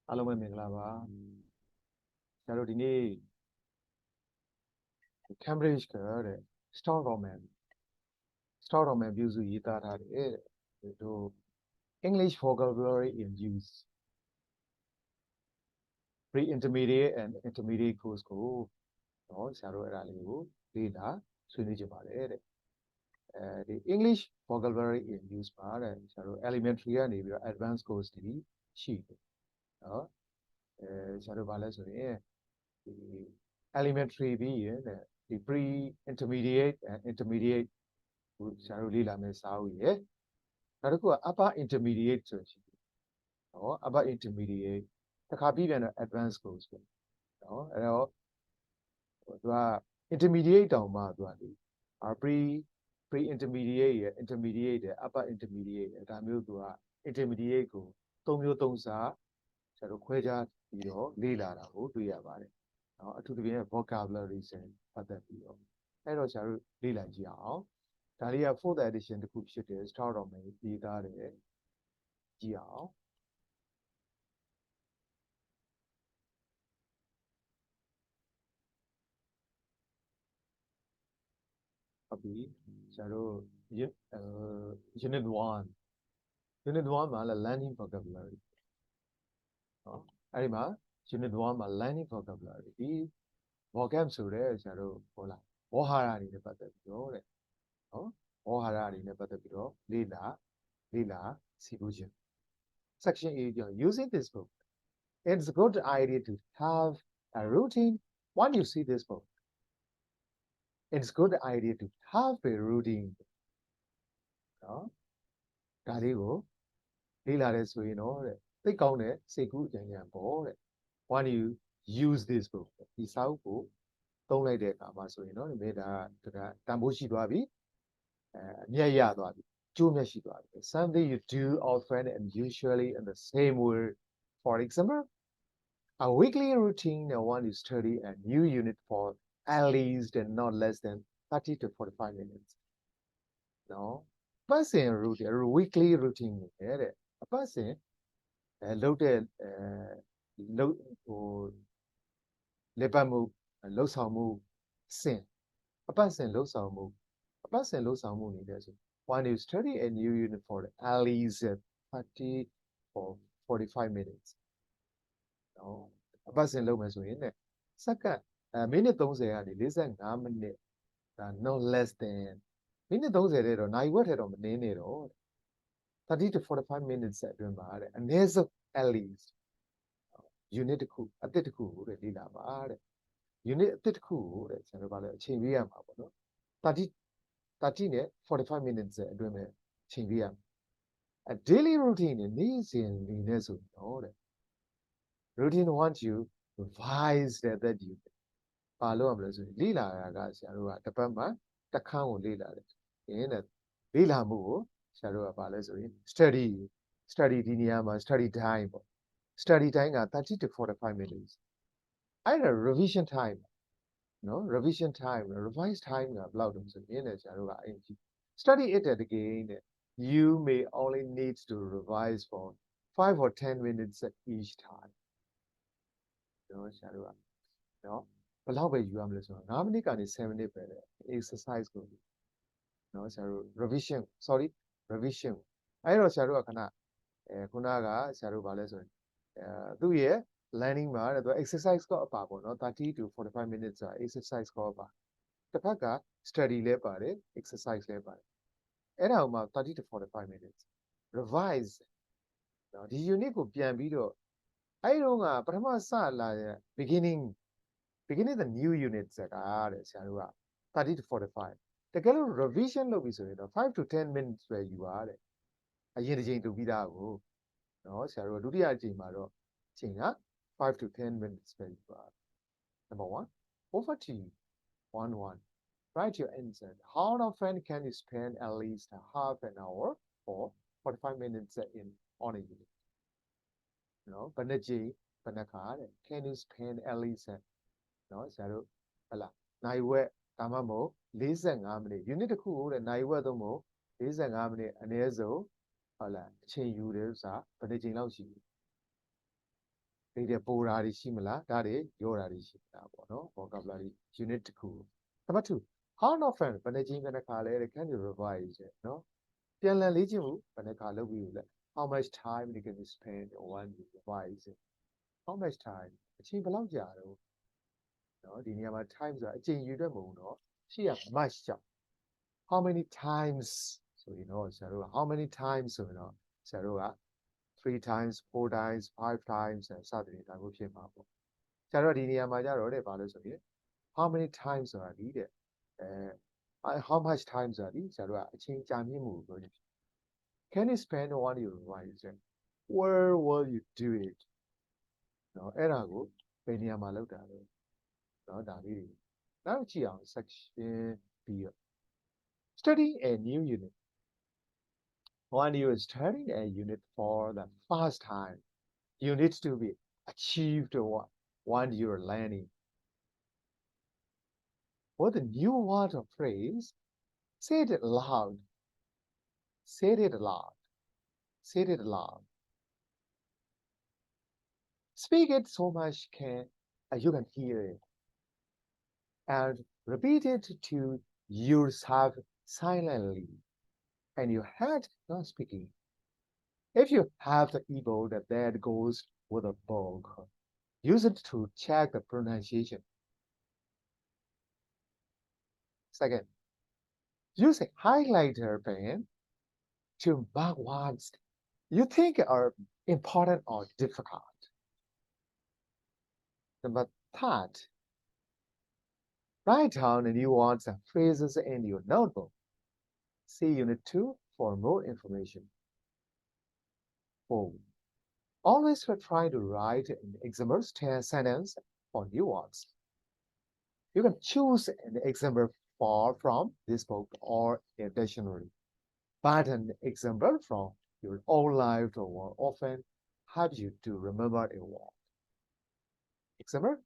အားလုံးပဲမင်္ဂလာပါကျွန်တော်ဒီနေ့ Cambridge ကတဲ့ Stockroman ပြုစုရေးသားထားတဲ့တို့ English vocabulary in use pre-intermediate and intermediate course ကိုနော်ဆရာတို့အဲ့ဒါလေးကိုလေ့လာဆွေးနွေးကြပါတယ်တဲ့ဒီ English vocabulary in use ပါတဲ့ဆရာတို့ elementary ကနေပြီးတော့ advanced course တွေရှိတယ်နော်ဆရာတို့ဗာလဲဆိုရင်ဒီ elementary ပြီးရင်တဲ့ဒီ pre intermediate and intermediate ကိုဆရာတို့လေ့လာမယ်စာအုပ်ရယ်နောက်တစ်ခုက upper intermediate ဆိုရှိတယ်နော် upper intermediate တစ်ခါပြီးပြန်တော့ advanced course ပဲနော်အဲ့တော့သူက intermediate တောင်မှသူကဒီ pre intermediate ရယ် intermediate ရယ် upper intermediate ရယ်ဒါမျိုးသူက intermediate ကို၃မျိုး၃စားဆရာတို့ခွဲခြားပြီးတော့လေ့လာတာကိုတွေ့ရပါတယ်နော်အထူးသဖြင့် vocabulary ဆိုပတ်သက်ပြီးတော့အဲ့တော့ဆရာတို့လေ့လာကြည့်အောင်ဒါလေးက 4th edition တစ်ခုဖြစ်တယ် Stockroman ရေးသားတယ်ကြည့်အောင်ဟုတ်ပြီဆရာတို့ unit 1 unit 1မှာ learning vocabulary နော်အဲ့ဒီမှာ unit 1မှာ learning vocabulary ဒီ vocab ဆိုတဲ့ဆရာတို့ဟုတ်လားဝေါဟာရတွေနဲ့ပတ်သက်ပြီးတော့တဲ့နော်ဝေါဟာရတွေနဲ့ပတ်သက်ပြီးတော့လေ့လာစီဖို့ခြင်း section A using this book it's a good idea to have a routine when you see this book it's a good idea to have a routine နော်ဒါလေးကိုလေ့လာရဲဆိုရင်တော့တဲ့သိကောင်းတဲ့စိတ်ကူးအကြံဉာဏ်ပေါ့တဲ့ when you use this book ဒီစာအုပ်ကိုသုံးလိုက်တဲ့အခါမှာဆိုရင်တော့ဒီဒါတန်ဖိုးရှိသွားပြီအမြတ်ရသွားပြီကျိုးမြတ်ရှိသွားပြီ something you do often and usually in the same way for example a weekly routine when you study a new unit for at least and not less than 30 to 45 minutes no person routine weekly routine တဲ့အပတ်စဉ်လုပ်တဲ့လုပ်ဟိုလက်ပတ်မှုလှုပ်ဆောင်မှုစဉ်အပတ်စဉ်လှုပ်ဆောင်မှုနေတဲ့ဆို when you study a new unit for at least 30 or 45 minutes နော်အပတ်စဉ်လုပ်မယ်ဆိုရင်စက္ကန့်မိနစ်30ကနေ45မိနစ်ဒါ no less than မိနစ်30တဲ့တော့နိုင်ဝက်ထဲတော့မနင်းနေတော့30 to 45 minutes အတွင်းမှာတဲ့အနည်းဆုံး at least unit တစ်ခုအသစ်တစ်ခုကိုလေ့လာပါတဲ့ unit အသစ်တစ်ခုကိုတဲ့ကျွန်တော်ကလည်းအချိန်ပေးရမှာပေါ့နော်30နဲ့45 minutes အတွင်းမှာအချိန်ပေးရမှာa daily routine နေ့စဉ်အနေနဲ့ဆိုတော့တဲ့ routine wants you revise that you ပါလို့ရမလို့ဆိုရင်လေ့လာတာကဆရာတို့ကတစ်ပတ်မှတစ်ခန်းကိုလေ့လာတယ်။ရင်းနဲ့လေ့လာမှုကိုဆရာတို့ကပါလဲဆိုရင် study ဒီနေရာမှာ study time ပေါ့ study time က30 to 45 minutes အဲ့ဒါ revision time နော် revision time revise time ကဘယ်လောက်တုန်းဆိုရင်လည်းဆရာတို့ကအဲ့ဒီ study it again you may only need to revise for 5 or 10 minutes each time နော်ဆရာတို့ကနော်ဘယ်လောက်ပဲယူရမလဲဆိုတော့9မိနစ်ကနေ7မိနစ်ပဲတဲ့ exercise ကိုနော်ဆရာတို့ revision အဲ့တော့ဆရာတို့ကခဏခုနကဆရာတို့ဗာလဲဆိုရင်သူ့ရဲ့ learning မှာတဲ့သူ exercise ကိုအပါပေါ့နော်30 to 45 minutes exercise ကိုအပါတစ်ဖက်က study လဲပါတယ် exercise လဲပါတယ်အဲ့ဒါမှ30 to 45 minutes revise နော်ဒီ unit ကိုပြန်ပြီးတော့အဲ့တော့ကပထမစလာတဲ့ beginning the new unit ဆိုတာတဲ့ဆရာတို့က30 to 45တကယ်လို့ revision လုပ်ပြီဆိုရင်တော့5 to 10 minutes ပဲယူပါတဲ့အရင်တစ်ချိန်တူပြီးသားကိုနော်ဆရာတို့ဒုတိယအချိန်မှာတော့အချိန်က5 to 10 minutes ပဲယူပါ number 1 over to you 1 write your answer how often can you spend at least a half an hour or 45 minutes in on a unit နော်ဘယ်နှချိန်ဘယ်နှခါတဲ့ can you spend at least နော်ဆရာတို့ဟလာနိုင်ဝက်ဒါမှမဟုတ်45မိနစ် unit တစ်ခုကိုတဲ့နိုင်ဝက်သုံးမို့45မိနစ်အနည်းဆုံးဟုတ်လားအချိန်ယူတယ်ဆိုတာဘယ်နှချိန်လောက်ရှိလဲ Data Pora Shimala, Daddy, Yora Shimala, vocabulary unit 2. Number 2. How often managing a calendar can you revise it? No? Pianla Legion, Panacala will. How much time you can spend on you revise it? How much time? A cheap Jaro. No, the number times are a you the moon, no? She has much job. How many times? So Saru, how many times so Saru 3 times, 4 times, 5 times, and Saturday time will be marble. Saru, the number Jaro, how many times are needed? How much times are these? Saru, a change move. Can you spend on your revising? Where will you do it? No, Erago, Beniama Lotaro. No, Davidi. Now, Chiang section B. Study a new unit. When you are studying a unit for the first time, you need to be achieved what you're learning. For the new word or phrase, say it loud. Say it loud. Say it loud. Speak it so much you can hear it. And repeat it to yourself silently. And your head not speaking. If you have the ego that goes with a book, use it to check the pronunciation. Second, use a highlighter pen to mark words you think are important or difficult. Number third, write down the new words and phrases in your notebook. See Unit 2 for more information. 4. Always try to write an example sentence for new words. You can choose an example from this book or a dictionary. But an example from your own life will often help you to remember a word. Example,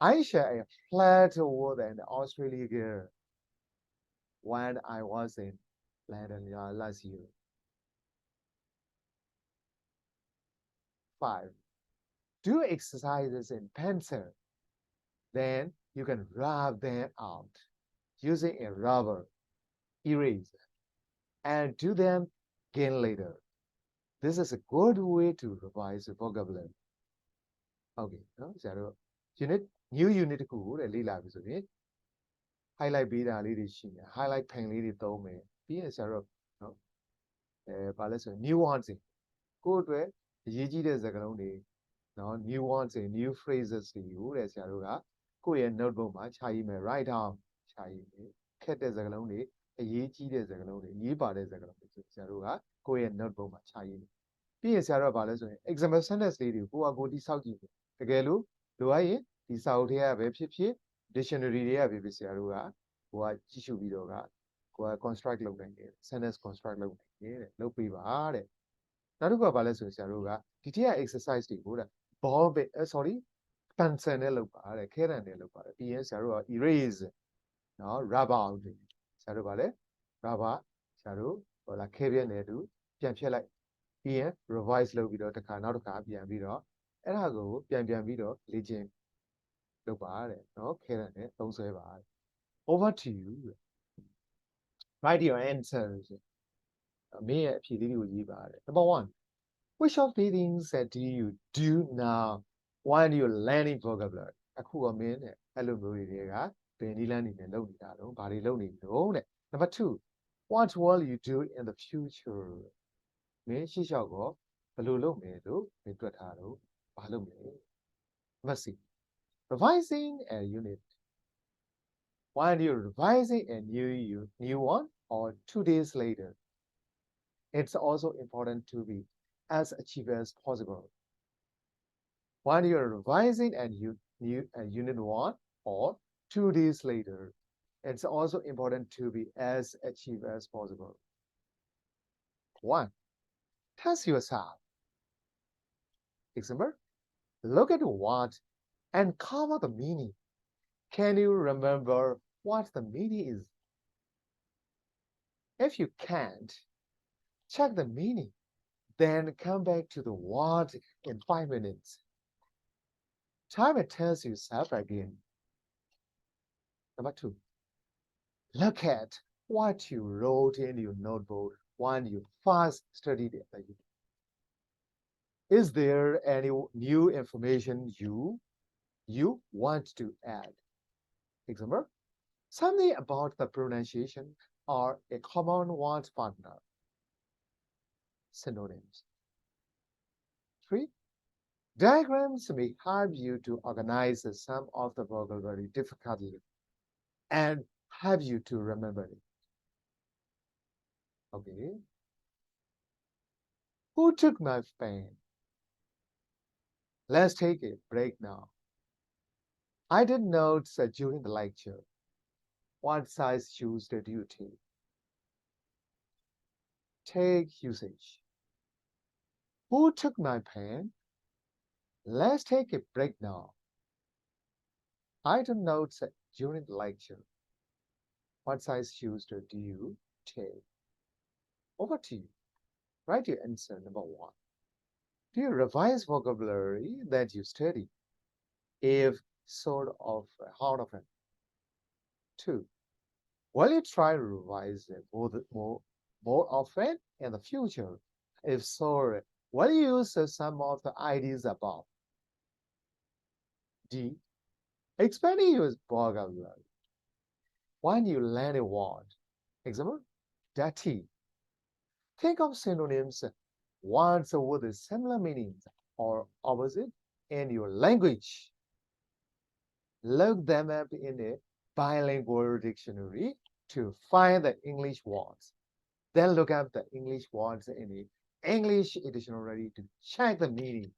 I share a flat with an Australian girl when I was in London last year. 5. Do exercises in pencil. Then you can rub them out using a rubber eraser and do them again later. This is a good way to revise the vocabulary. Okay, new unit တစ်ခုကိုလေ့လာပြီဆိုရင် highlight ပေးတာလေးတွေရှိတယ် highlight ဖင်လေးတွေသုံးမယ်ပြီးရင်ဆရာတို့နော်ဘာလဲဆိုရင် new words ကိုယ့်အတွက်အရေးကြီးတဲ့စကားလုံးတွေနော် new words new phrases တွေကိုတဲ့ဆရာတို့ကကိုယ့်ရဲ့ notebook မှာခြာရေးမယ် write down ခြာရေးမယ်ခက်တဲ့စကားလုံးတွေအရေးကြီးတဲ့စကားလုံးတွေအရေးပါတဲ့စကားလုံးတွေဆရာတို့ကကိုယ့်ရဲ့ notebook မှာခြာရေးမယ်ပြီးရင်ဆရာတို့ကဘာလဲဆိုရင် example sentence လေးတွေကိုကိုယ်တိဆောက်ကြည့်မယ်တကယ်လို့လိုအပ်ရင်ဒီစာအုပ်ထဲကပဲဖြစ်ဖြစ် dictionary တွေကပဲဖြစ်ဆရာတို့ကကိုကကြည့်ရှုပြီးတော့ကိုက construct လုပ်နိုင်တယ် sentence construct လုပ်နိုင်တယ်တဲ့လုပ်ပေးပါတဲ့နောက်တစ်ခုကဘာလဲဆိုရင်ဆရာတို့ကဒီထက် exercise တွေကိုတဲ့ ball pencil နဲ့လုပ်ပါတဲ့ခဲတံနဲ့လုပ်ပါတယ်ပြီးရင်ဆရာတို့က erase နော် rubber အောင်တယ်ဆရာတို့ကလည်း rubber ဆရာတို့ဟိုလာခဲပြက်နဲ့တူပြန်ဖြတ်လိုက်ပြီးရင် revise လုပ်ပြီးတော့တစ်ခါနောက်တစ်ခါပြန်ပြီးတော့အဲ့ဒါကိုပြန်ပြီးတော့လေ့ကျင့်လုပ်ပါတဲ့နော်ခဲတံနဲ့သုံးဆွဲပါတဲ့ over to you write your answers မင်းရဲ့အဖြေလေးတွေကိုရေးပါတဲ့ number 1 which of these things do you do now while you're learning vocabulary အခုကမင်းနဲ့အဲ့လိုမျိုးတွေကဘယ်နည်းလမ်းနေနဲ့လုပ်နေတာတော့ဘာတွေလုပ်နေလို့တဲ့ number 2 what will you do in the future မင်းရှေ့လျှောက်ကောဘယ်လိုလုပ်မယ်လို့မင်းတွက်ထားတော့ဘာလုပ်မလဲ number 6 revising a unit while you're revising a new one or 2 days later it's also important to be as achieved as possible while you're revising a unit 1 or 2 days later it's also important to be as achieved as possible 1 test yourself example look at what and cover the meaning can you remember what the meaning is if you can't check the meaning then come back to the word in 5 minutes Time it tells yourself again. Number two, look at what you wrote in your notebook when you first studied it. Is there any new information you want to add? Example, something about the pronunciation or a common word partner. Synonyms. 3. Diagrams may help you to organize some of the vocabulary difficultly and help you to remember it. Okay. Who took my pen? Let's take a break now. I did notes during the lecture. What size shoes did you take? Take usage. Who took my pen? Let's take a break now. I took notes during the lecture. What size shoes do you take? Over to you. Write your answer number 1. Do you revise vocabulary that you study? If sort of, how often? 2. Will you try to revise more often in the future? If so, will you use some of the ideas above? D. Expanding your vocabulary. When you learn a word, example, dirty. Think of synonyms, words with similar meanings or opposite in your language. Look them up in a bilingual dictionary to find the English words. Then look up the English words in the English dictionary to check the meaning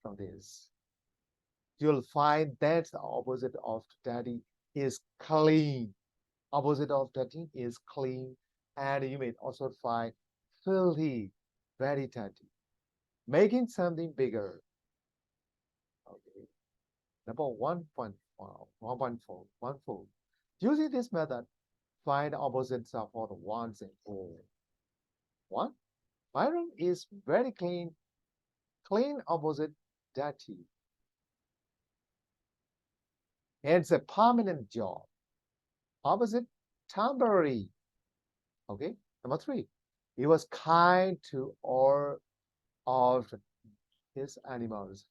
from this. You'll find that the opposite of dirty is clean. Opposite of dirty is clean. And you may also find filthy, very dirty, making something bigger. Okay. Number 1.4. Using this method, find opposites for the ones and all. 1. My room is very clean. Clean opposite dirty. It's a permanent job. Opposite temporary. Okay. Number 3. He was kind to all of his animals.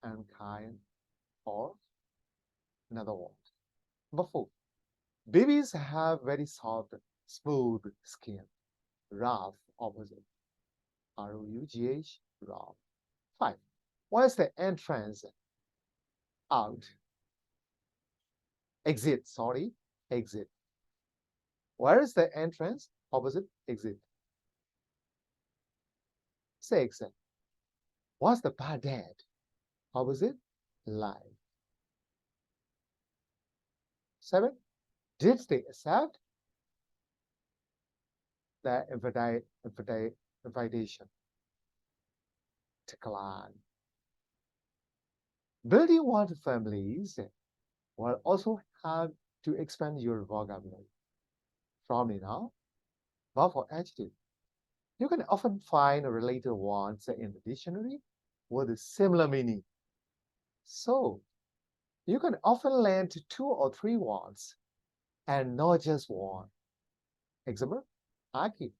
And kind or another word. Number 4. Babies have very soft, smooth skin. Rough opposite. ROUGH, rough. 5. What's the entrance? Out. Exit, sorry, exit. Where is the entrance? Opposite, exit. 6. What's the bad dad? Opposite, life. 7. Did they accept the invitation? Decline. Building water families will also have to expand your vocabulary. From now, verb for adjective. You can often find related words in the dictionary with a similar meaning. So, you can often learn 2 or 3 words and not just one. Example, argue,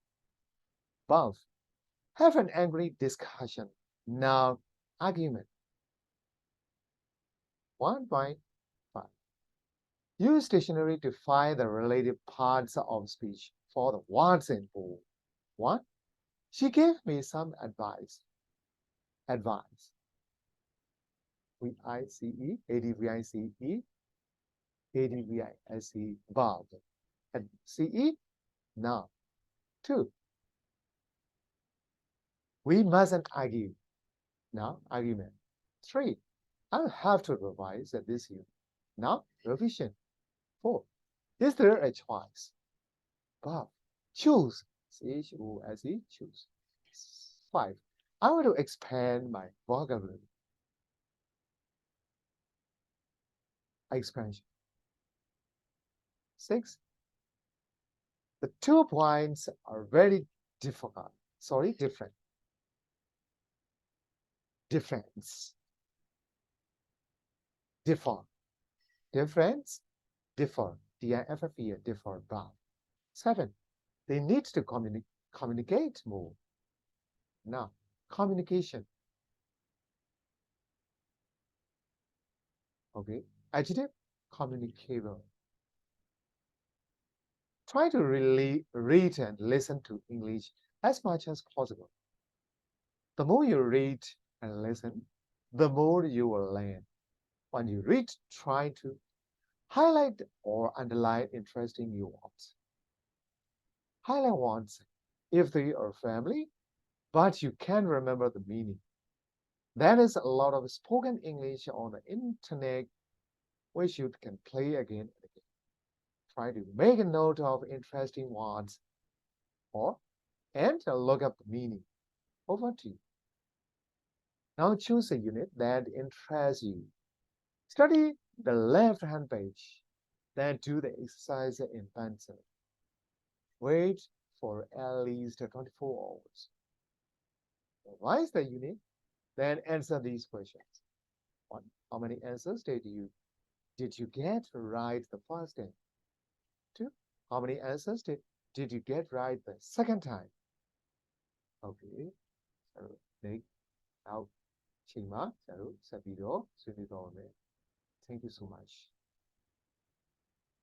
both. Have an angry discussion. Now, argument. 1.5. Use dictionary to find the related parts of speech for the words involved. 1. She gave me some advice. Advice. V-I-C-E, A-D-V-I-C-E, A-D-V-I-S-E, verb. And C-E, noun. 2. We mustn't argue. Now, argument. 3. I'll have to revise this year. Now, revision. 4. Is there a choice? Verb. Choose. C-H-O-S-E, choose. 5. I want to expand my vocabulary. Expansion. 6. The 2 points are very difficult. Sorry, different. Difference. differ. Difference, differ. D-I-F-F-E, differ, but. 7. They need to communicate more. Now, communication. Okay. Adjective, communicable. Try to really read and listen to English as much as possible. The more you read and listen, the more you will learn. When you read, try to highlight or underline interesting new words. Highlight words if they are family, but you can't remember the meaning. There is a lot of spoken English on the internet which you can play again and again. Try to make a note of interesting words or and look up the meaning. Over to you. Now choose a unit that interests you. Study the left-hand page, then do the exercise in pencil. Wait for at least 24 hours. Revise the unit, then answer these questions. 1. How many answers did you get right the first time? 2. How many answers did you get right the second time? Okay. So, now,ချိန်မှာ ကျွန်တော်ဆက်ပြီးတော့ဆွေးနွေးသွားပါမယ်. Thank you so much.